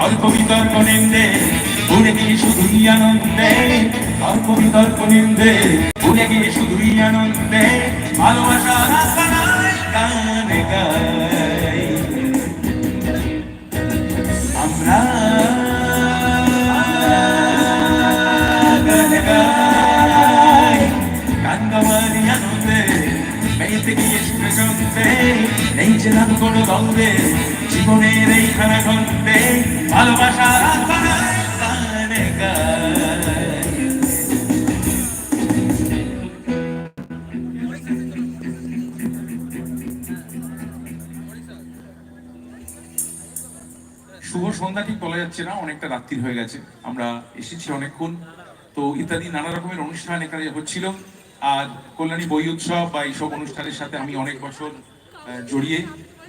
তর্ক বিতর্ক নিন্দে উড়ে গিয়ে শুধুই আনন্দে, তর্ক বিতর্ক নিন্দে উড়ে গিয়ে শুধুই আনন্দে, ভালোবাসা গানে গাই আমরা, গানে গাই গান গাওয়ারি আনন্দে, মেয়েতে গিয়ে শুনে শুনতে এই যে নাম কোনো দ্বন্দ্বে, জীবনের এই খানা খন্দে ভালোবাসা গানে গাই। শুভ সন্ধ্যা ঠিক বলা যাচ্ছে না, অনেকটা রাত্রি হয়ে গেছে, আমরা এসেছি অনেকক্ষণ, তো ইত্যাদি নানা রকমের অনুষ্ঠান এখানে হচ্ছিল। আর কল্যাণী বই উৎসব বা এইসব অনুষ্ঠানের সাথে আমি অনেক বছর জড়িয়ে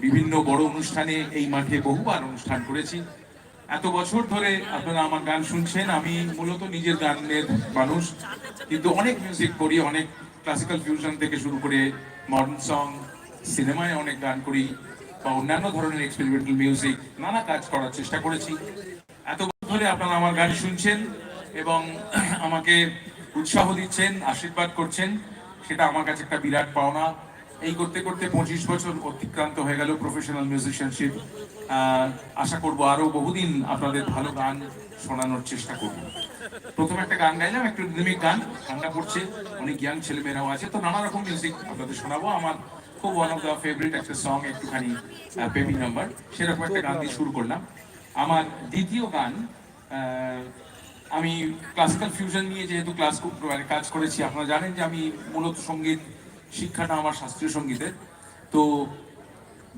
বিভিন্ন বড় অনুষ্ঠানে এই মাঠে বহুবার অনুষ্ঠান করেছি। এত বছর ধরে আপনারা আমার গান শুনছেন। আমি মূলত নিজের গানের মানুষ, কিন্তু অনেক মিউজিক করি, অনেক ক্লাসিক্যাল ফিউশন থেকে শুরু করে মডার্ন সং, সিনেমায় অনেক গান করি বা অন্যান্য ধরনের এক্সপেরিমেন্টাল মিউজিক, নানা কাজ করার চেষ্টা করেছি। এত বছর ধরে আপনারা আমার গান শুনছেন এবং আমাকে উৎসাহ দিচ্ছেন, আশীর্বাদ করছেন, সেটা আমার কাছে একটা বিরাট পাওনা। এই করতে করতে 25 বছর অতিক্রান্ত হয়ে গেল প্রফেশনাল মিউজিশিয়ানশিপ। আশা করব আরো বহুদিন আপনাদের ভালো গান শোনানোর চেষ্টা করব। প্রথমে একটা গান গাইলাম, একটু রিদমিক গান, ঠান্ডা পড়ছে, অনেক ইয়াং ছেলেমেয়েরাও আছে, তো নানা রকম মিউজিক আপনাদের শোনাবো। আমার খুব ওয়ান অফ দ্য ফেভারিট একটা সং, একটুখানি বেবি নাম্বার, সেরকম একটা গান দিয়ে শুরু করলাম। আমার দ্বিতীয় গান, আমি ক্লাসিক্যাল ফিউশন নিয়ে যেহেতু কাজ করেছি, আপনারা জানেন যে আমি মূলত সঙ্গীত শিক্ষাটা আমার শাস্ত্রীয় সঙ্গীতের, তো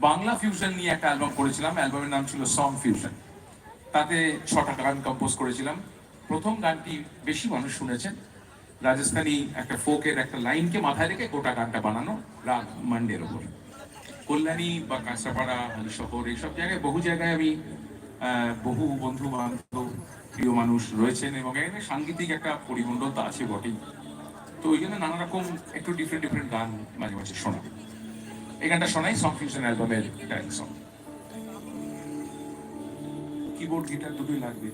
বাংলা ফিউশন নিয়ে একটা অ্যালবাম করেছিলাম, অ্যালবামের নাম ছিল সং ফিউশন। তাতে 6টা গান কম্পোজ করেছিলাম। প্রথম গানটি বেশি মানুষ শুনেছেন, রাজস্থানী একটা ফোকের একটা লাইনকে মাথায় রেখে গোটা গানটা বানানো, রাগ মান্ডের ওপর। কল্যাণী বা কাঁচরাপাড়া, হালিশহর, এইসব জায়গায় বহু জায়গায় আমি বহু বন্ধু বান্ধব প্রিয় মানুষ রয়েছেন এবং এখানে সাংগীতিক একটা পরিমণ্ডল তো আছে বটেই, তো ওই জন্য নানা রকম একটু ডিফারেন্ট ডিফারেন্ট গান মাঝে মাঝে শোনা। এই গানটা শোনাই, সং ফিউশন অ্যালবামের টাইটেল সং। কিবোর্ড গিটার দুটোই লাগবে।